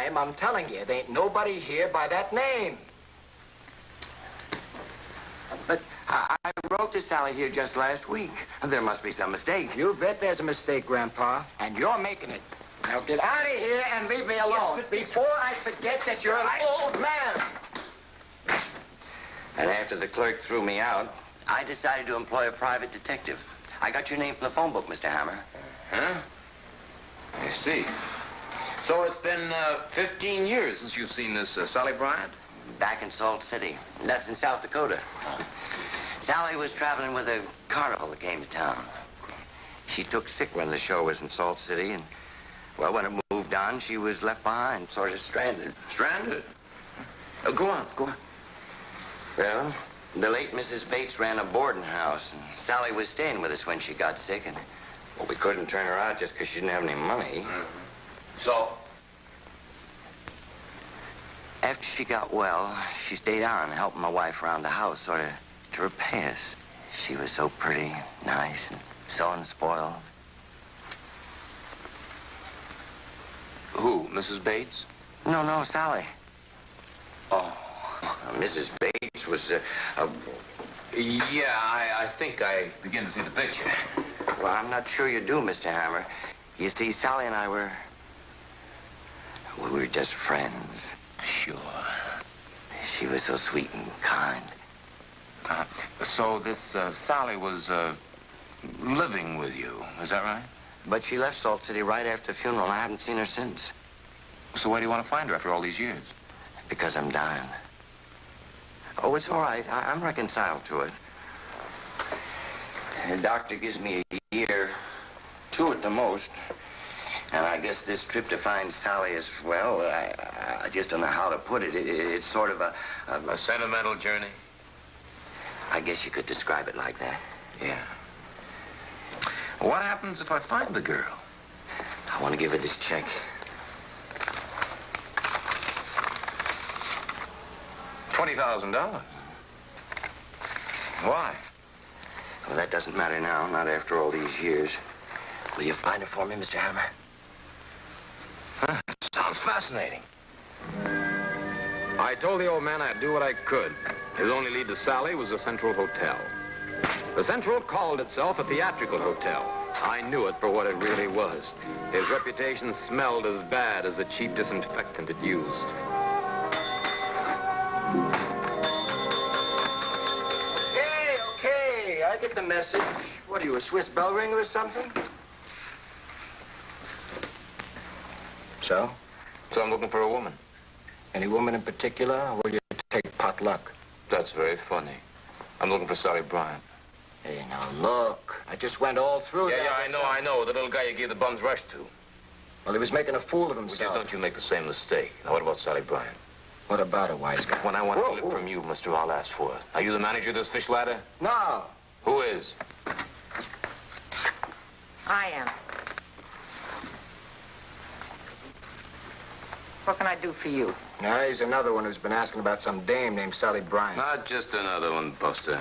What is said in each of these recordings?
time, I'm telling you, there ain't nobody here by that name. But I wrote to Sally here just last week. There must be some mistake. You bet there's a mistake, Grandpa, and you're making it. Now get out of here and leave me alone before I forget that you're an old man. And after the clerk threw me out, I decided to employ a private detective. I got your name from the phone book, Mr. Hammer. Huh? I see. So it's been 15 years since you've seen this Sally Bryant? Back in Salt City. That's in South Dakota. Sally was traveling with a carnival that came to town. She took sick when the show was in Salt City, and, well, when it moved on, she was left behind, sort of stranded. Stranded? Go on. Well, the late Mrs. Bates ran a boarding house, and Sally was staying with us when she got sick, and, well, we couldn't turn her out just because she didn't have any money. So? After she got well, she stayed on, helping my wife around the house, sort of to repay us. She was so pretty, nice, and so unspoiled. Who, Mrs. Bates? No, Sally. Oh. Mrs. Bates was, Yeah, I think I begin to see the picture. Well, I'm not sure you do, Mr. Hammer. You see, Sally and I were just friends. Sure. She was so sweet and kind. So this Sally was living with you, is that right? But she left Salt City right after the funeral, and I haven't seen her since. So why do you want to find her after all these years? Because I'm dying. Oh, it's all right. I'm reconciled to it. The doctor gives me a year, 2 at the most. And I guess this trip to find Sally is, well, I just don't know how to put it. It's sort of a sentimental journey? I guess you could describe it like that. Yeah. What happens if I find the girl? I want to give her this check. $20,000. Why? Well, that doesn't matter now, not after all these years. Will you find her for me, Mr. Hammer? Huh? Sounds fascinating. I told the old man I'd do what I could. His only lead to Sally was the Central Hotel. The Central called itself a theatrical hotel. I knew it for what it really was. His reputation smelled as bad as the cheap disinfectant it used. Okay, I get the message. What are you, a Swiss bell ringer or something? So? So I'm looking for a woman. Any woman in particular, or will you take pot luck? That's very funny. I'm looking for Sally Bryant. Hey, now look. I just went all through that. Yeah, I know. The little guy you gave the bum's rush to. Well, he was making a fool of himself. Well, just don't you make the same mistake. Now, what about Sally Bryant? What about her, wise guy? When I want a lip from you, mister, I'll ask for it. Are you the manager of this fish ladder? No. Who is? I am. What can I do for you? Now, he's another one who's been asking about some dame named Sally Bryant. Not just another one, Buster.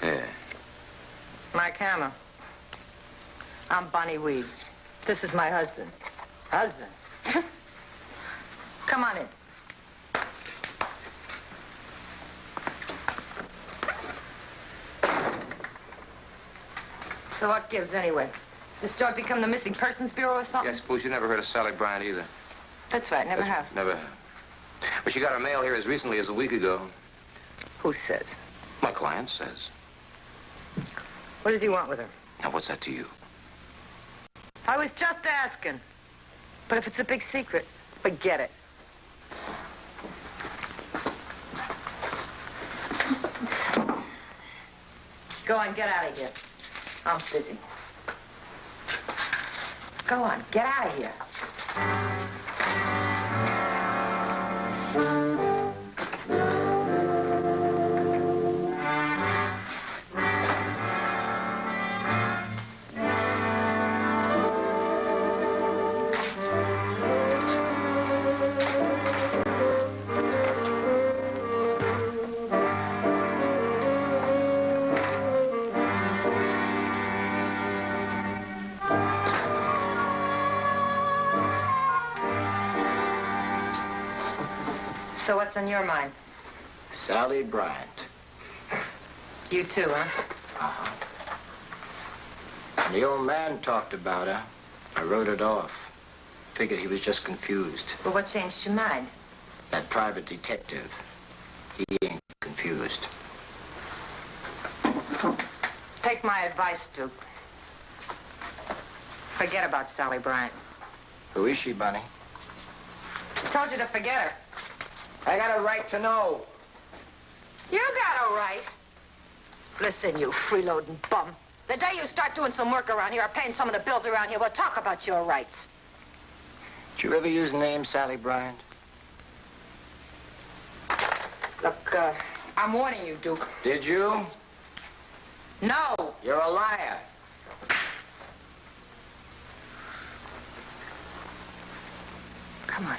Yeah. Mike Hammer. I'm Bonnie Weed. This is my husband. Husband? Come on in. So what gives, anyway? This joint become the Missing Persons Bureau or something? Yeah, I suppose you never heard of Sally Bryant either. That's right, never have. Never have. But she got her mail here as recently as a week ago. Who says? My client says. What does he want with her? Now, what's that to you? I was just asking. But if it's a big secret, forget it. Go on, get out of here. I'm busy. Go on, get out of here. So what's on your mind? Sally Bryant. You too, huh? Uh-huh. When the old man talked about her, I wrote it off. Figured he was just confused. Well, what changed your mind? That private detective. He ain't confused. Take my advice, Duke. Forget about Sally Bryant. Who is she, Bunny? I told you to forget her. I got a right to know. You got a right. Listen, you freeloading bum. The day you start doing some work around here or paying some of the bills around here, we'll talk about your rights. Did you ever use the name Sally Bryant? Look, I'm warning you, Duke. Did you? No. You're a liar. Come on.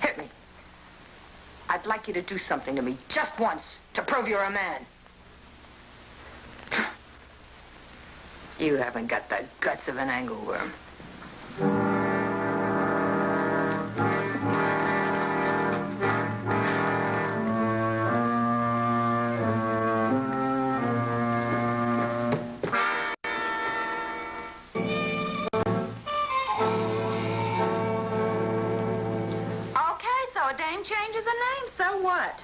Hit me. I'd like you to do something to me just once to prove you're a man. You haven't got the guts of an angleworm. Changes a name, so what?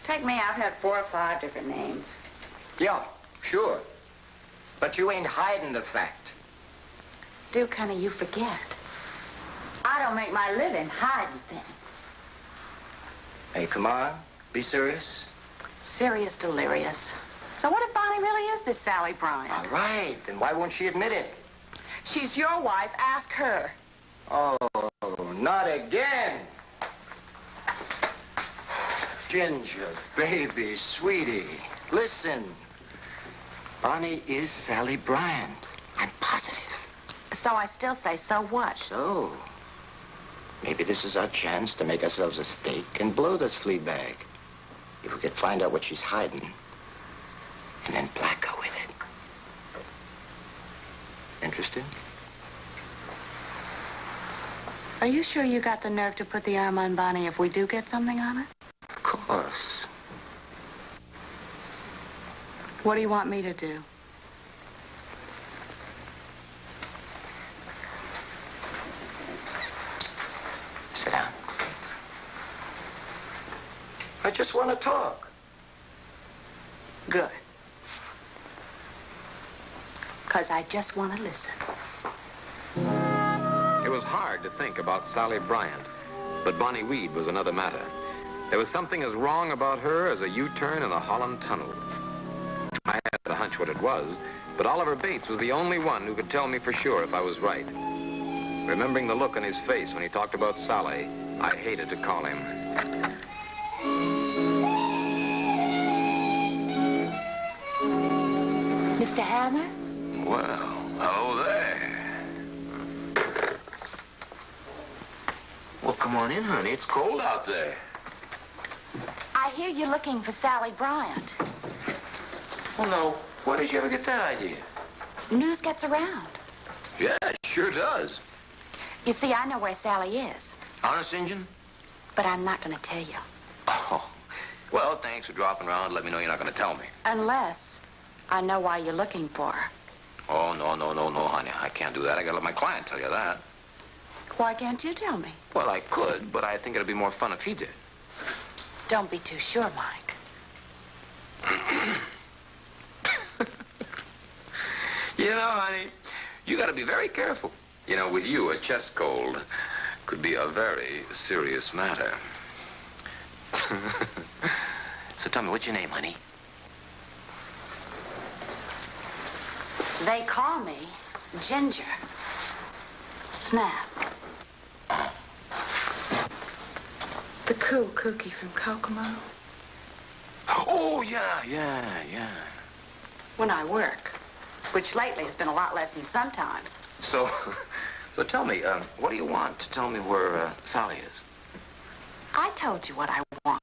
Take me, I've had 4 or 5 different names. Yeah, sure. But you ain't hiding the fact. Duke, honey, you forget. I don't make my living hiding things. Hey, come on. Be serious. Serious, delirious. So what if Bonnie really is this Sally Bryant? All right. Then why won't she admit it? She's your wife. Ask her. Oh, not again. Ginger, baby, sweetie, listen. Bonnie is Sally Bryant. I'm positive. So I still say, so what? So, maybe this is our chance to make ourselves a steak and blow this flea bag. If we could find out what she's hiding, and then black her with it. Interested? Are you sure you got the nerve to put the arm on Bonnie if we do get something on her? Of course. What do you want me to do? Sit down. I just want to talk. Good. Because I just want to listen. It was hard to think about Sally Bryant, but Bonnie Weed was another matter. There was something as wrong about her as a U-turn in a Holland tunnel. I had a hunch what it was, but Oliver Bates was the only one who could tell me for sure if I was right. Remembering the look on his face when he talked about Sally, I hated to call him. Mr. Hammer? Well, hello there. Well, come on in, honey. It's cold out there. I hear you're looking for Sally Bryant. Well, no. Where did you ever get that idea? News gets around. Yeah, it sure does. You see, I know where Sally is, Honest, Injun? but I'm not going to tell you. Oh. Well, thanks for dropping around and let me know you're not going to tell me. Unless I know why you're looking for her. Oh, no, honey. I can't do that. I got to let my client tell you that. Why can't you tell me? Well, I could, but I think it'd be more fun if he did. Don't be too sure, Mike. You know, honey, you got to be very careful. You know, with you, a chest cold could be a very serious matter. So tell me, what's your name, honey? They call me Ginger. Snap. The cool cookie from Kokomo. Oh, yeah. When I work, which lately has been a lot less than sometimes. So tell me, what do you want to tell me where Sally is? I told you what I want.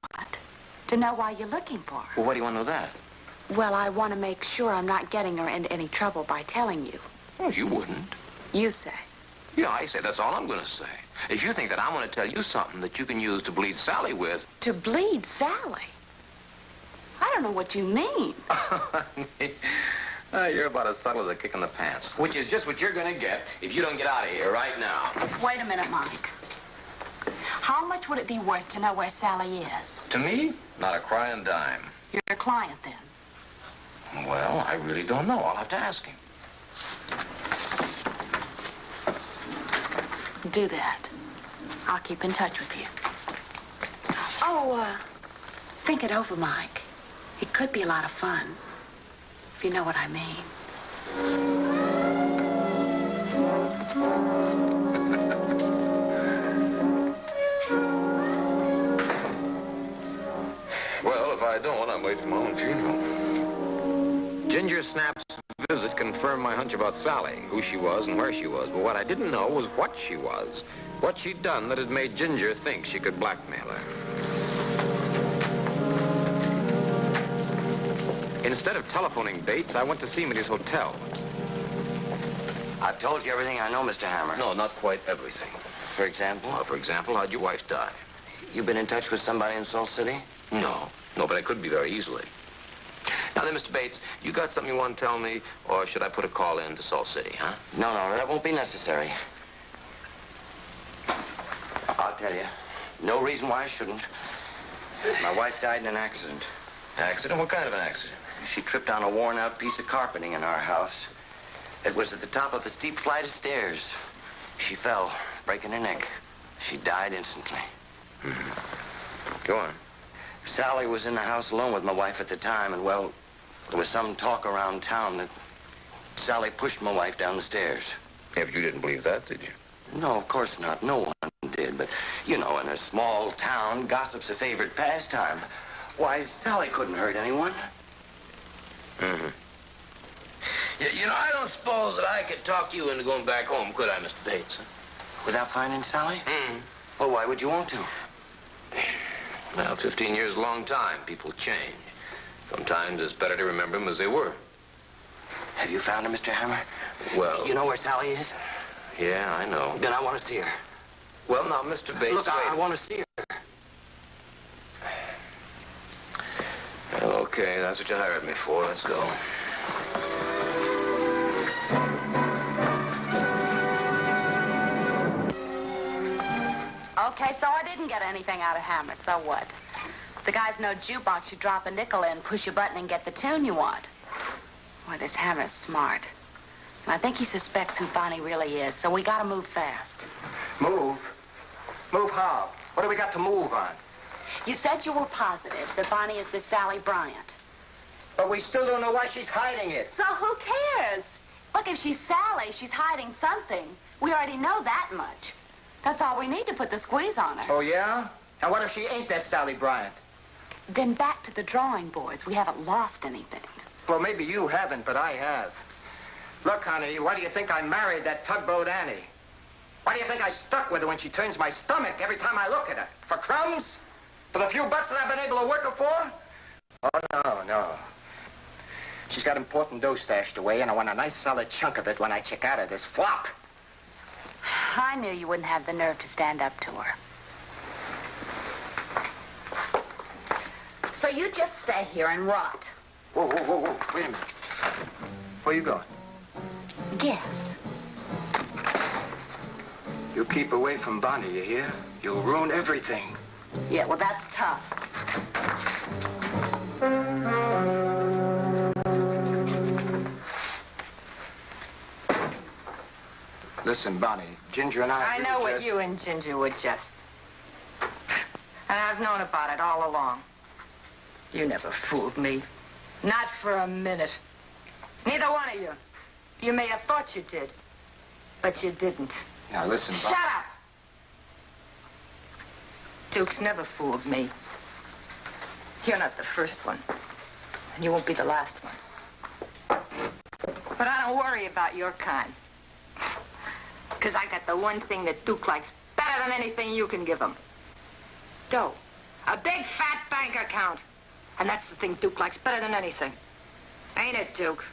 To know why you're looking for her. Well, why do you want to know that? Well, I want to make sure I'm not getting her into any trouble by telling you. Oh, you wouldn't. You say. Yeah, I say that's all I'm going to say. If you think that I'm going to tell you something that you can use to bleed Sally with... To bleed Sally? I don't know what you mean. You're about as subtle as a kick in the pants, which is just what you're going to get if you don't get out of here right now. Wait a minute, Mike. How much would it be worth to know where Sally is? To me, not a crying dime. You're a client, then. Well, I really don't know. I'll have to ask him. Do that. I'll keep in touch with you. Oh, think it over, Mike. It could be a lot of fun, if you know what I mean. Well, if I don't, I'm waiting for my own funeral. Ginger Snap's visit confirmed my hunch about Sally, who she was and where she was. But what I didn't know was what she was, what she'd done that had made Ginger think she could blackmail her. Instead of telephoning Bates, I went to see him at his hotel. I've told you everything I know, Mr. Hammer. No, not quite everything. For example? Well, for example, how'd your wife die? You've been in touch with somebody in Salt City? No, but I could be very easily. Now then, Mr. Bates, you got something you want to tell me, or should I put a call in to Salt City, huh? No, that won't be necessary. I'll tell you. No reason why I shouldn't. My wife died in an accident. Accident? What kind of an accident? She tripped on a worn-out piece of carpeting in our house. It was at the top of a steep flight of stairs. She fell, breaking her neck. She died instantly. Go on. Sally was in the house alone with my wife at the time, and, well, there was some talk around town that Sally pushed my wife down the stairs. Yeah, but you didn't believe that, did you? No, of course not. No one did. But, you know, in a small town, gossip's a favorite pastime. Why, Sally couldn't hurt anyone. Mm-hmm. Yeah, you know, I don't suppose that I could talk you into going back home, could I, Mr. Bates? Without finding Sally? Mm-hmm. Well, why would you want to? Well, 15 years is a long time. People change. Sometimes it's better to remember them as they were. Have you found her, Mr. Hammer? Well... You know where Sally is? Yeah, I know. Then I want to see her. Well, now, Mr. Bates... Look, I want to see her. Well, okay, that's what you hired me for. Let's go. Okay, so I didn't get anything out of Hammer, so what? The guy's no jukebox. You drop a nickel in, push a button, and get the tune you want. Boy, this Hammer's smart. And I think he suspects who Bonnie really is, so we gotta move fast. Move? Move how? What do we got to move on? You said you were positive that Bonnie is this Sally Bryant. But we still don't know why she's hiding it. So who cares? Look, if she's Sally, she's hiding something. We already know that much. That's all we need to put the squeeze on her. Oh, yeah? And what if she ain't that Sally Bryant? Then back to the drawing boards. We haven't lost anything. Well, maybe you haven't, but I have. Look, honey, why do you think I married that tugboat Annie? Why do you think I stuck with her when she turns my stomach every time I look at her? For crumbs? For the few bucks that I've been able to work her for? Oh, no. She's got important dough stashed away, and I want a nice solid chunk of it when I check out of this flop. I knew you wouldn't have the nerve to stand up to her. So you just stay here and rot. Whoa. Wait a minute. Where you going? Guess. You keep away from Bonnie, you hear? You'll ruin everything. Yeah, well, that's tough. Listen, Bonnie, Ginger and I... I know what you and Ginger were just. And I've known about it all along. You never fooled me. Not for a minute. Neither one of you. You may have thought you did, but you didn't. Now, listen, Bonnie... Shut up! Duke's never fooled me. You're not the first one, and you won't be the last one. But I don't worry about your kind. Because I got the one thing that Duke likes better than anything you can give him. Dough. A big, fat bank account. And that's the thing Duke likes better than anything. Ain't it, Duke?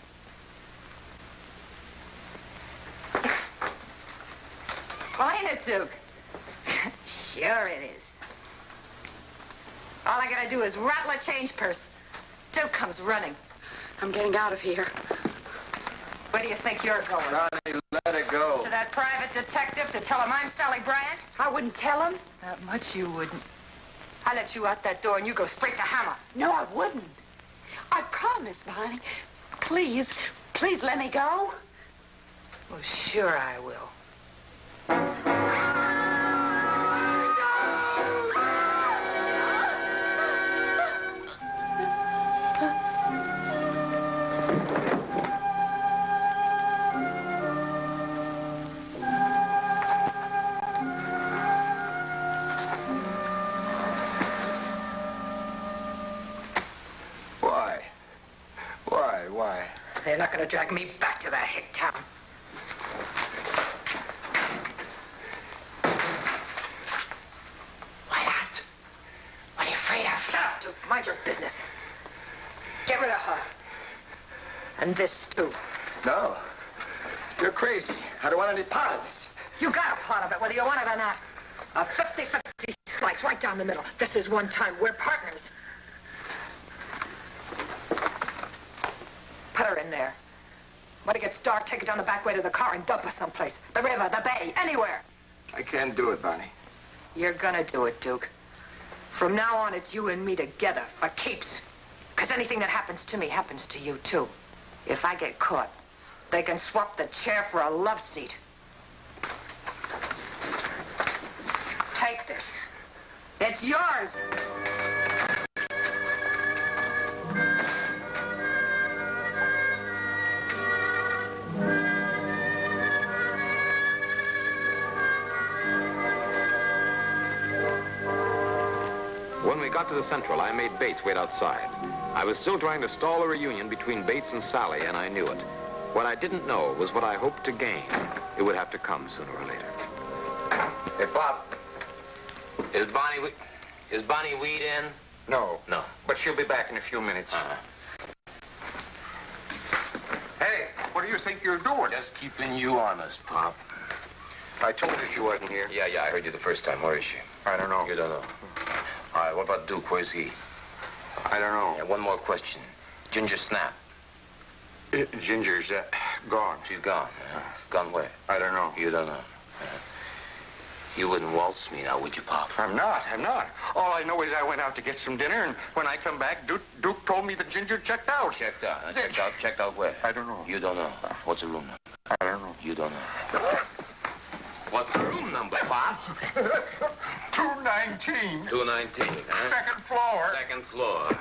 Oh, ain't it, Duke? Sure it is. All I gotta do is rattle a change purse. Duke comes running. I'm getting out of here. Where do you think you're going? Ronnie, let it go. To that private detective to tell him I'm Sally Bryant? I wouldn't tell him. Not much you wouldn't. I let you out that door and you go straight to Hammer. No, I wouldn't. I promise, Bonnie. Please, please let me go. Well, sure I will. Why? They're not going to drag me back to that hick town. Why not? What are you afraid of? Shut up, Duke. Mind your business. Get rid of her. And this, too. No. You're crazy. I don't want any part of this. You got a part of it, whether you want it or not. A 50-50 slice right down the middle. This is one time. We're partners. Put her in there. When it gets dark, take her down the back way to the car and dump her someplace. The river, the bay, anywhere. I can't do it, Bonnie. You're gonna do it, Duke. From now on, it's you and me together, for keeps. Because anything that happens to me happens to you, too. If I get caught, they can swap the chair for a love seat. Take this. It's yours. When we got to the Central, I made Bates wait outside. I was still trying to stall a reunion between Bates and Sally, and I knew it. What I didn't know was what I hoped to gain. It would have to come sooner or later. Hey, Pop. Is Bonnie Weed in? No. No. But she'll be back in a few minutes. Hey, what do you think you're doing? Just keeping you honest, Pop. I told her she wasn't here. Yeah, I heard you the first time. Where is she? I don't know. You don't know. All right, what about Duke? Where's he? I don't know. Yeah, one more question. Ginger Snap. Ginger's gone. She's gone. Gone where? I don't know. You don't know. You wouldn't waltz me now, would you, Pop? I'm not. All I know is I went out to get some dinner, and when I come back, Duke told me that Ginger checked out. Checked out? Checked out where? I don't know. You don't know. What's the room number? I don't know. You don't know. What's the room number, Pop? 219. 219, huh? Second floor. Second floor.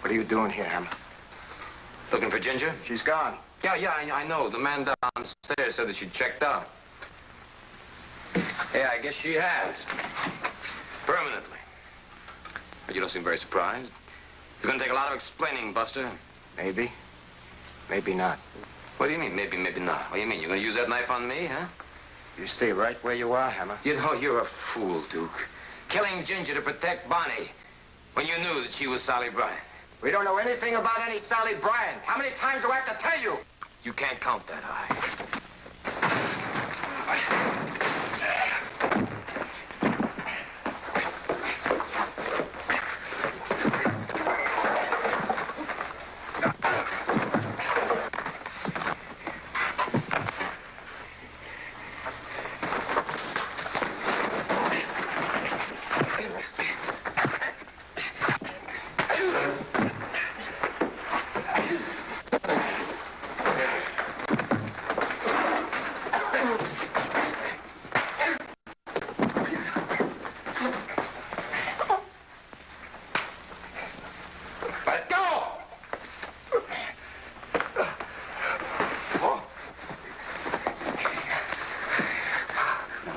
What are you doing here, Hammer? Looking for Ginger? She's gone. Yeah, I know. The man downstairs said that she checked out. Yeah, I guess she has. Permanently. But you don't seem very surprised. It's going to take a lot of explaining, Buster. Maybe. Maybe not. What do you mean, maybe not? What do you mean, you're going to use that knife on me, huh? You stay right where you are, Hammer. You know, you're a fool, Duke. Killing Ginger to protect Bonnie. When you knew that she was Sally Bryant? We don't know anything about any Sally Bryant. How many times do I have to tell you? You can't count that high.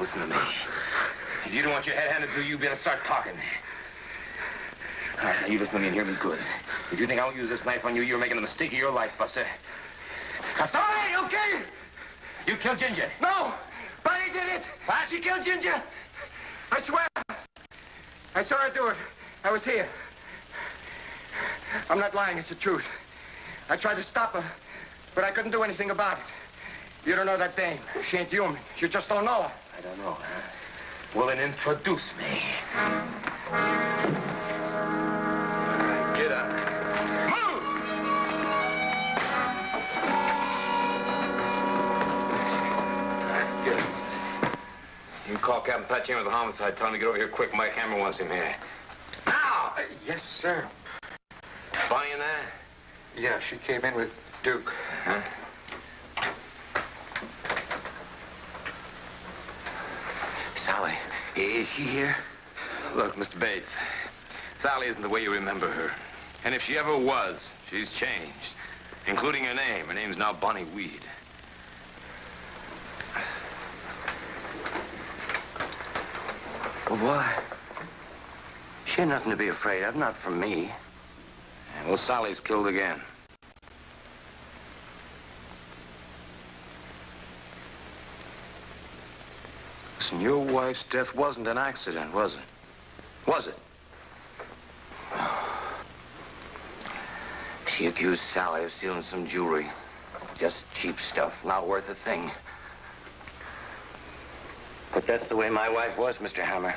Listen to me. If you don't want your head handed to you, better start talking. All right, now you listen to me and hear me good. If you think I won't use this knife on you, you're making the mistake of your life, Buster. Castore, okay? You killed Ginger. No! Bunny did it! What? You killed Ginger? I swear! I saw her do it. I was here. I'm not lying, it's the truth. I tried to stop her, but I couldn't do anything about it. You don't know that dame. She ain't human. You just don't know her. I don't know, huh? Well, then introduce me. All right, get up. Move! All right, get up. You call Captain Pat Chambers of homicide. Tell him to get over here quick. Mike Hammer wants him here. Now! Yes, sir. Bonnie in there? Yeah, she came in with Duke. Huh? Sally, is she here? Look, Mr. Bates, Sally isn't the way you remember her. And if she ever was, she's changed, including her name. Her name's now Bonnie Weed. Well, boy, she ain't nothing to be afraid of, not from me. Well, Sally's killed again. Listen, your wife's death wasn't an accident, was it? Was it? She accused Sally of stealing some jewelry. Just cheap stuff, not worth a thing. But that's the way my wife was, Mr. Hammer.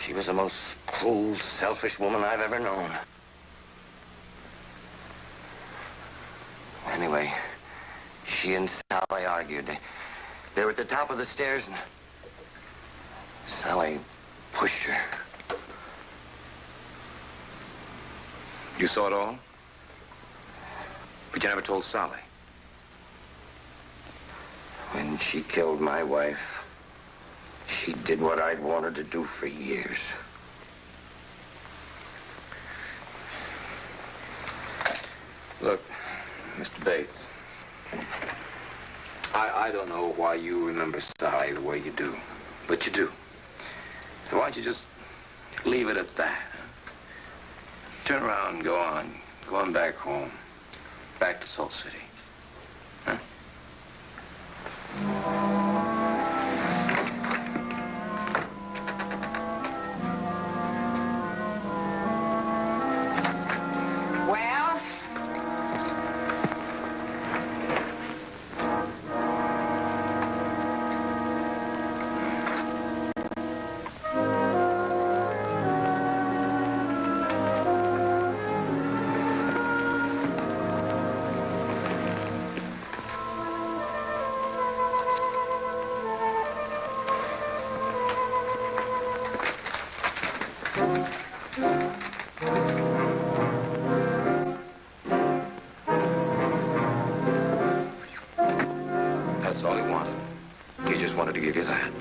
She was the most cruel, selfish woman I've ever known. Anyway, she and Sally argued. They were at the top of the stairs, and Sally pushed her. You saw it all? But you never told Sally. When she killed my wife, she did what I'd wanted to do for years. Look, Mr. Bates, I don't know why you remember Sally the way you do, but you do. So why don't you just leave it at that? Turn around and go on. Go on back home. Back to Salt City. Huh? Well? That's all he wanted. He just wanted to give you that.